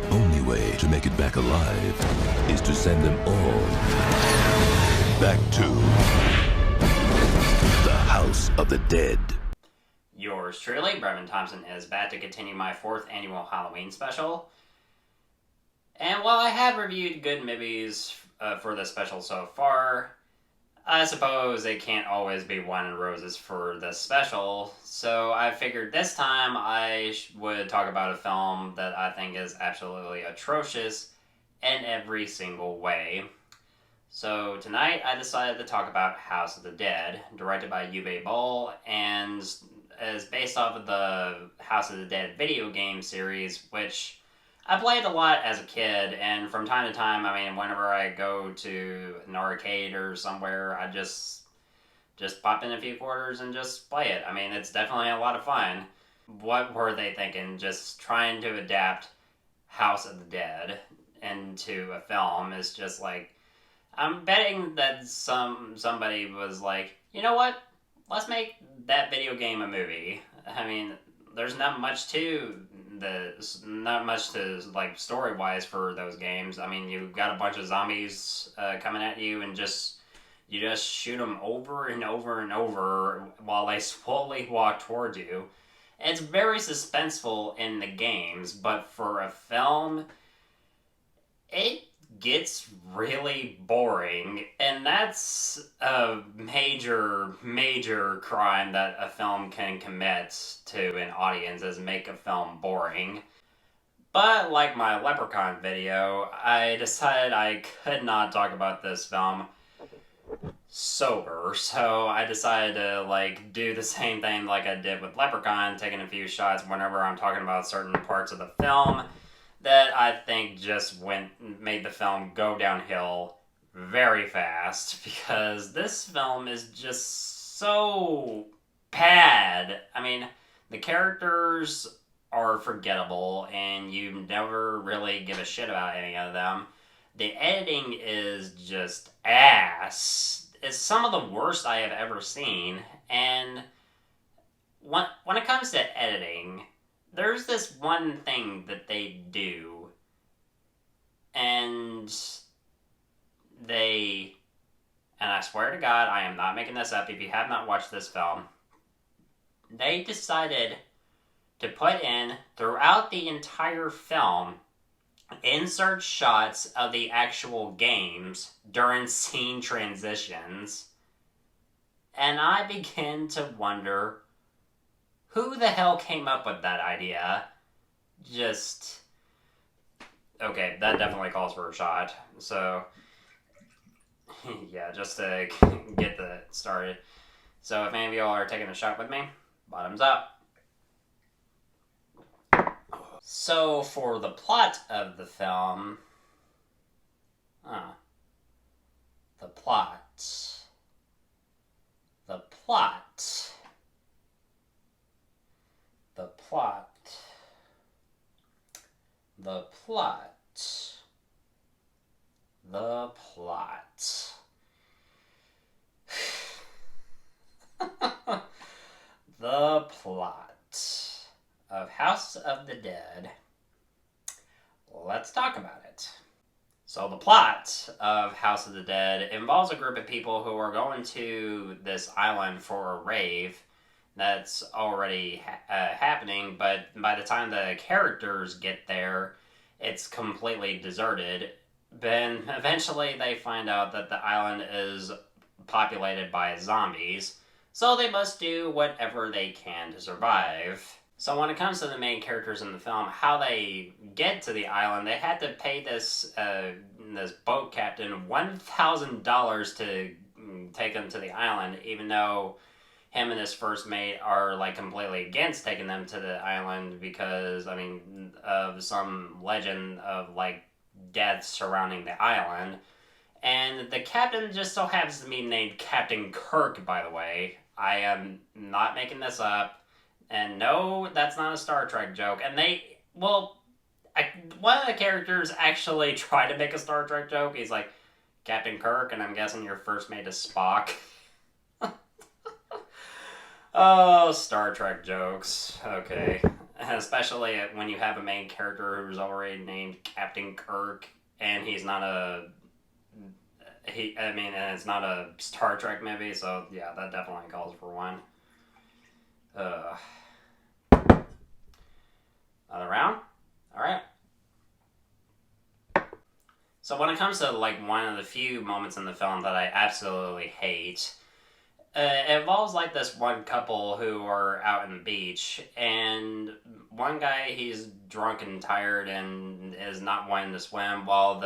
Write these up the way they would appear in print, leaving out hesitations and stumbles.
the only way to make it back alive is to send them all back to the House of the Dead. Yours truly, Brevin Thompson, is back to continue my 4th annual Halloween special. And while I have reviewed good movies for this special so far, I suppose it can't always be wine and roses for this special, so I figured this time I would talk about a film that I think is absolutely atrocious in every single way. So tonight I decided to talk about House of the Dead, directed by Uwe Boll, and is based off of the House of the Dead video game series, which I played a lot as a kid, and from time to time, I mean, whenever I go to an arcade or somewhere, I just pop in a few quarters and just play it. I mean, it's definitely a lot of fun. What were they thinking, just trying to adapt House of the Dead into a film is just like, I'm betting that somebody was like, you know what, let's make that video game a movie. I mean, there's not much to like story-wise for those games. I mean, you've got a bunch of zombies coming at you, and you just shoot them over and over and over while they slowly walk towards you. It's very suspenseful in the games, but for a film, it gets really boring, and that's a major crime that a film can commit to an audience, is make a film boring. But like my Leprechaun video, I decided I could not talk about this film sober, so I decided to do the same thing like I did with Leprechaun, taking a few shots whenever I'm talking about certain parts of the film that I think just made the film go downhill very fast, because this film is just so bad. I mean, the characters are forgettable, and you never really give a shit about any of them. The editing is just ass. It's some of the worst I have ever seen, and when it comes to editing, there's this one thing that they do, and I swear to God, I am not making this up, if you have not watched this film, they decided to put in, throughout the entire film, insert shots of the actual games during scene transitions, and I begin to wonder, who the hell came up with that idea? Okay, that definitely calls for a shot. So, yeah, just to get that started. So if any of y'all are taking a shot with me, bottoms up. So for the plot of the film, the plot. The plot of House of the Dead. Let's talk about it. So the plot of House of the Dead involves a group of people who are going to this island for a rave that's already happening, but by the time the characters get there, it's completely deserted. Then eventually they find out that the island is populated by zombies, so they must do whatever they can to survive. So when it comes to the main characters in the film, how they get to the island, they had to pay this boat captain $1,000 to take them to the island, even though him and his first mate are completely against taking them to the island because, I mean, of some legend of death surrounding the island. And the captain just so happens to be named Captain Kirk, by the way. I am not making this up. And no, that's not a Star Trek joke. And one of the characters actually tried to make a Star Trek joke. He's like, Captain Kirk, and I'm guessing your first mate is Spock. Oh, Star Trek jokes. Okay. especially when you have a main character who's already named Captain Kirk, and he's not a and it's not a Star Trek movie, so yeah, that definitely calls for one. Another round? Alright. So when it comes to, like, one of the few moments in the film that I absolutely hate, it involves, like, this one couple who are out on the beach, and one guy, he's drunk and tired and is not wanting to swim, while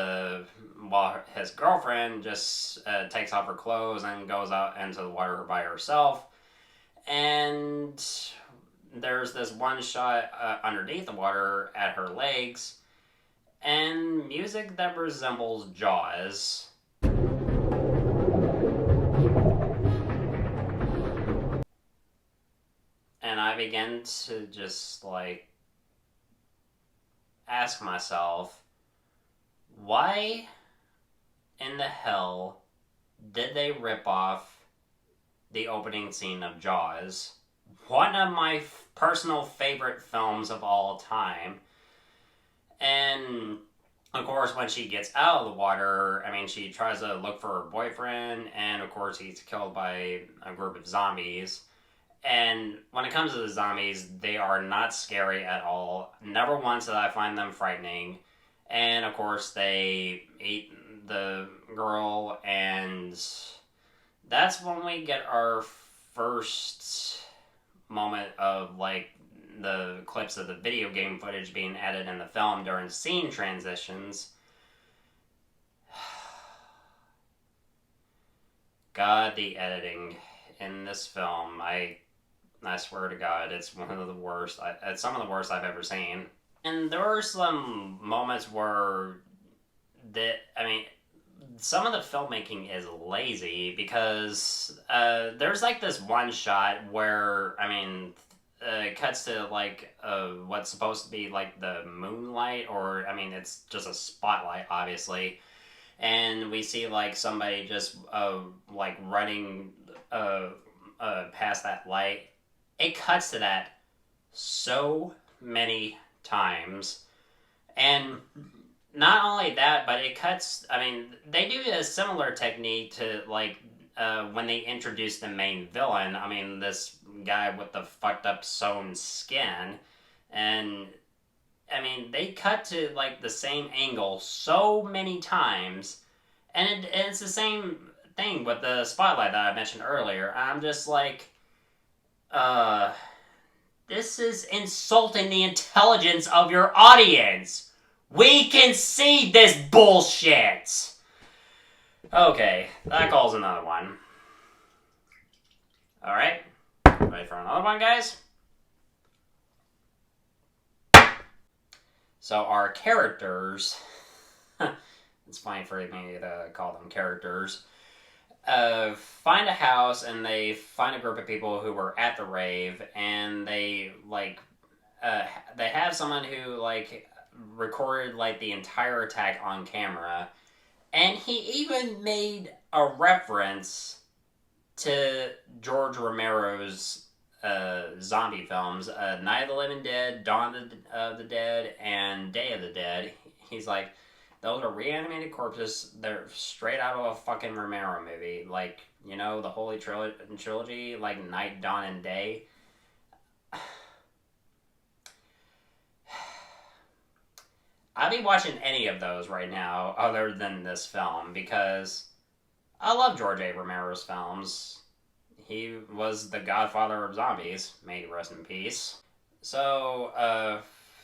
his girlfriend just takes off her clothes and goes out into the water by herself. And there's this one shot underneath the water at her legs, and music that resembles Jaws. And I began to just, like, ask myself, why in the hell did they rip off the opening scene of Jaws? One of my personal favorite films of all time. And, of course, when she gets out of the water, I mean, she tries to look for her boyfriend, and, of course, he's killed by a group of zombies. And when it comes to the zombies, they are not scary at all. Never once did I find them frightening. And, of course, they eat the girl, and that's when we get our first moment of, like, the clips of the video game footage being added in the film during scene transitions. God, the editing in this film, I swear to God, it's one of the worst. It's some of the worst I've ever seen. And there were some moments where some of the filmmaking is lazy, because there's like this one shot where, it cuts to like what's supposed to be like the moonlight, or it's just a spotlight, obviously, and we see like somebody just like running past that light. It cuts to that so many times, and not only that, but it cuts. They do a similar technique to like when they introduce the main villain. This guy with the fucked up sewn skin, and they cut to like the same angle so many times, and it's the same thing with the spotlight that I mentioned earlier. I'm just like, this is insulting the intelligence of your audience. We can see this bullshit. Okay, that calls another one. Alright, ready for another one, guys? So our characters, it's funny for me to call them characters, find a house, and they find a group of people who were at the rave, and they they have someone who like recorded like the entire attack on camera, and he even made a reference to George Romero's zombie films, Night of the Living Dead, Dawn of the Dead, and Day of the Dead. He's like, those are reanimated corpses. They're straight out of a fucking Romero movie. Like, you know, the Holy Trilogy, like Night, Dawn, and Day. I'd be watching any of those right now other than this film, because I love George A. Romero's films. He was the godfather of zombies. May he rest in peace. So,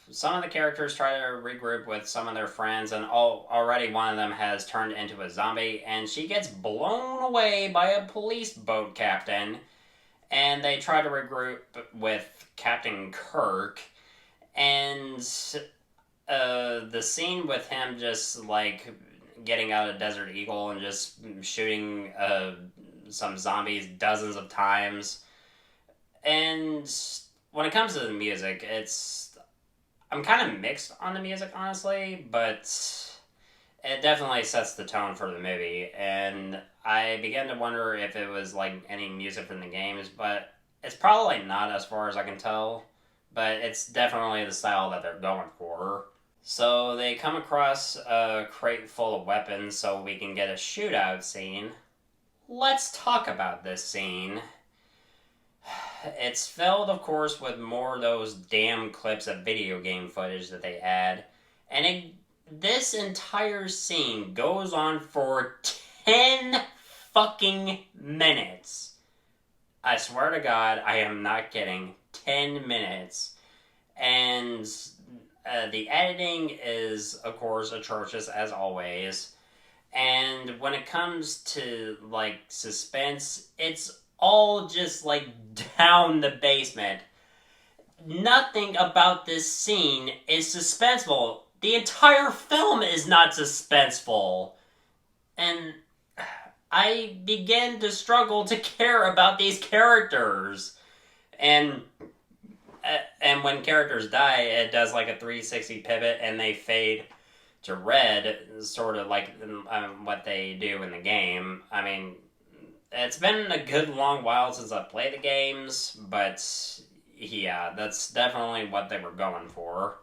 some of the characters try to regroup with some of their friends, and already one of them has turned into a zombie, and she gets blown away by a police boat captain, and they try to regroup with Captain Kirk, and the scene with him just like getting out a Desert Eagle and just shooting some zombies dozens of times. And when it comes to the music, I'm kind of mixed on the music, honestly, but it definitely sets the tone for the movie, and I began to wonder if it was like any music from the games, but it's probably not, as far as I can tell, but it's definitely the style that they're going for. So they come across a crate full of weapons so we can get a shootout scene. Let's talk about this scene. It's filled, of course, with more of those damn clips of video game footage that they add. And this entire scene goes on for 10 fucking minutes. I swear to God, I am not kidding. 10 minutes. And the editing is, of course, atrocious as always. And when it comes to, like, suspense, it's all just, like, down the basement. Nothing about this scene is suspenseful. The entire film is not suspenseful. And I begin to struggle to care about these characters. And when characters die, it does like a 360 pivot and they fade to red, sort of like what they do in the game. I mean, it's been a good long while since I've played the games, but yeah, that's definitely what they were going for.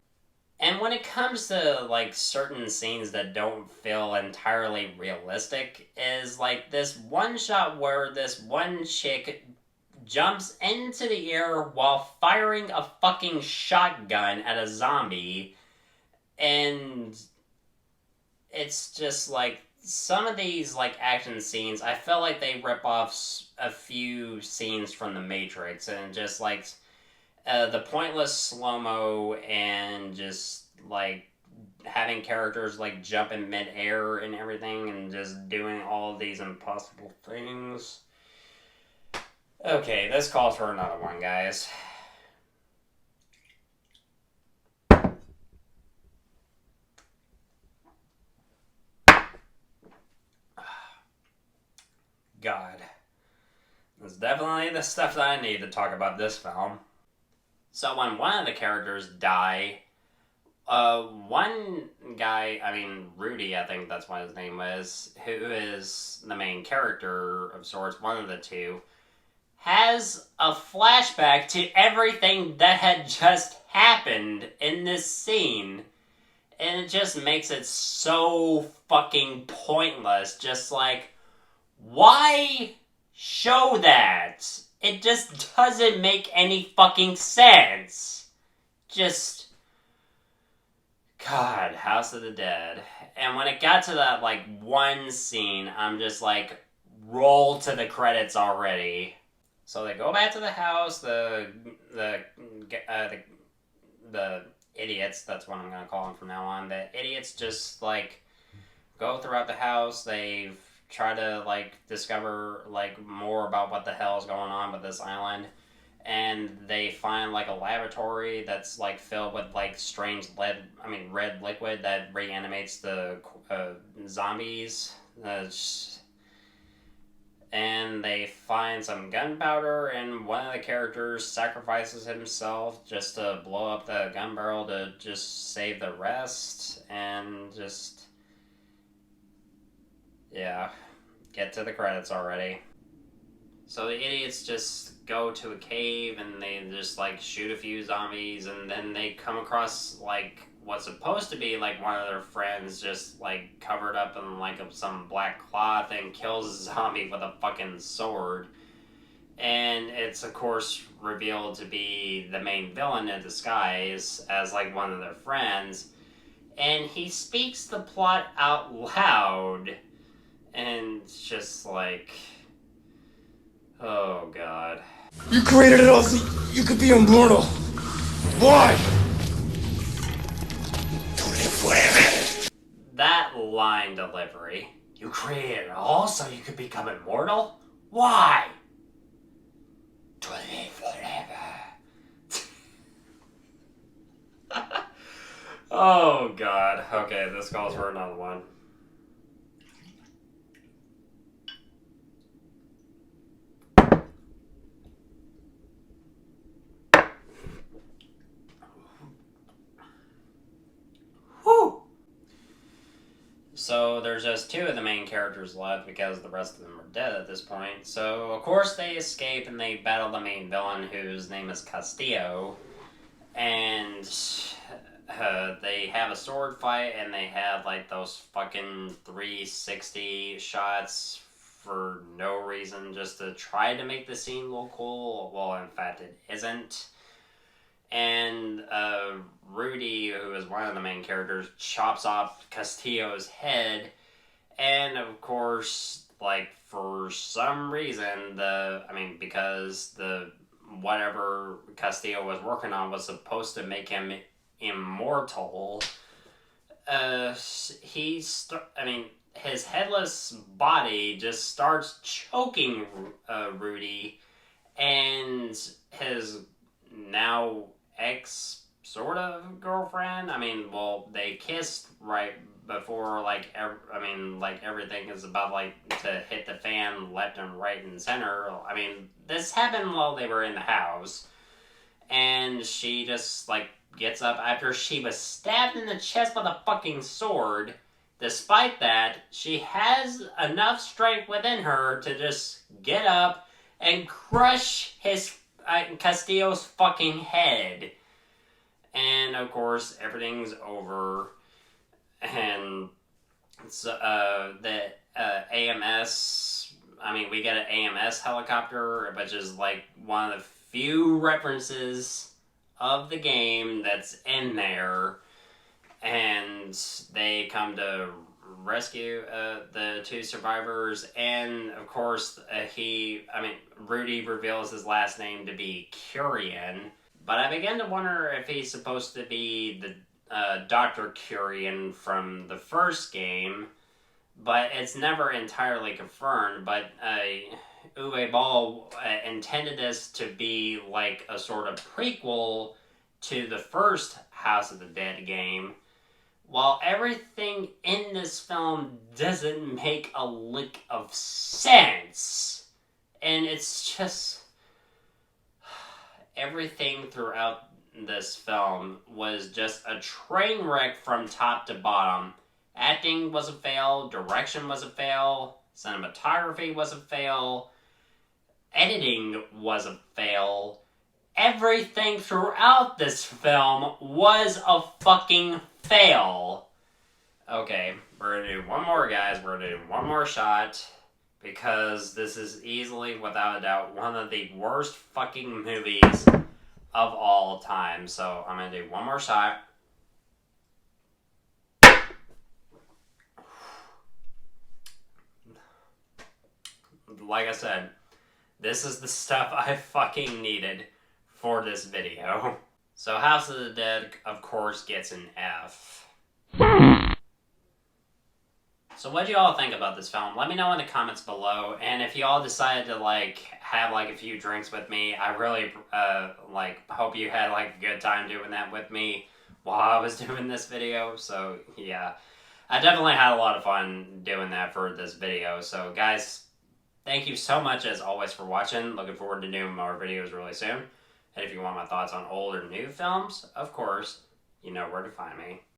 And when it comes to, like, certain scenes that don't feel entirely realistic, is, like, this one shot where this one chick jumps into the air while firing a fucking shotgun at a zombie, and it's just, like, some of these, like, action scenes, I felt like they rip off a few scenes from The Matrix, and just, like, the pointless slow-mo and just, like, having characters, like, jump in mid-air and everything and just doing all of these impossible things. Okay, this calls for another one, guys. God. That's definitely the stuff that I need to talk about this film. So when one of the characters die, one guy, I mean, Rudy, I think that's what his name was, who is the main character of sorts, one of the two, has a flashback to everything that had just happened in this scene. And it just makes it so fucking pointless. Just like, why show that? It just doesn't make any fucking sense. Just, God, House of the Dead. And when it got to that, like, one scene, I'm just like, roll to the credits already. So they go back to the house, the idiots, that's what I'm gonna call them from now on, the idiots just, like, go throughout the house, they try to, like, discover, like, more about what the hell is going on with this island, and they find, like, a laboratory that's, like, filled with, like, strange red liquid that reanimates the zombies, and they find some gunpowder, and one of the characters sacrifices himself just to blow up the gun barrel to just save the rest, and just, yeah, get to the credits already. So the idiots just go to a cave, and they just, like, shoot a few zombies, and then they come across, like, what's supposed to be, like, one of their friends just, like, covered up in, like, some black cloth and kills a zombie with a fucking sword. And it's, of course, revealed to be the main villain in disguise as, like, one of their friends. And he speaks the plot out loud. And it's just like, oh, God. You created it all so you could be immortal. Why? That line delivery. You created it all so you could become immortal? Why? To live forever. Oh, God. Okay, this calls for another one. Whew! So there's just two of the main characters left because the rest of them are dead at this point. So, of course, they escape and they battle the main villain, whose name is Castillo. and they have a sword fight, and they have like those fucking 360 shots for no reason, just to try to make the scene look cool. Well, in fact, it isn't. And Rudy, who is one of the main characters, chops off Castillo's head, and of course, like, for some reason, because the whatever Castillo was working on was supposed to make him immortal, his headless body just starts choking Rudy, and his now ex sort of girlfriend. They kissed right before, everything is about to hit the fan left and right and center. This happened while they were in the house, and she just gets up after she was stabbed in the chest with a fucking sword. Despite that, she has enough strength within her to just get up and crush Castillo's fucking head. And of course, everything's over. And so, the AMS, we get an AMS helicopter, which is one of the few references of the game that's in there. And they come to rescue the two survivors, and of course Rudy reveals his last name to be Curian, but I begin to wonder if he's supposed to be the Dr. Curian from the first game, but it's never entirely confirmed. But Uwe Boll intended this to be a sort of prequel to the first House of the Dead game. While everything in this film doesn't make a lick of sense, and it's just, everything throughout this film was just a train wreck from top to bottom. Acting was a fail, direction was a fail, cinematography was a fail, editing was a fail. Everything throughout this film was a fucking fail. Okay, we're gonna do one more, guys. We're gonna do one more shot, because this is easily, without a doubt, one of the worst fucking movies of all time. So I'm gonna do one more shot. Like I said, this is the stuff I fucking needed for this video. So House of the Dead, of course, gets an F. So what do y'all think about this film? Let me know in the comments below, and if y'all decided to have a few drinks with me, I really hope you had a good time doing that with me while I was doing this video. So yeah, I definitely had a lot of fun doing that for this video. So guys, thank you so much as always for watching. Looking forward to doing more videos really soon. And if you want my thoughts on old or new films, of course, you know where to find me.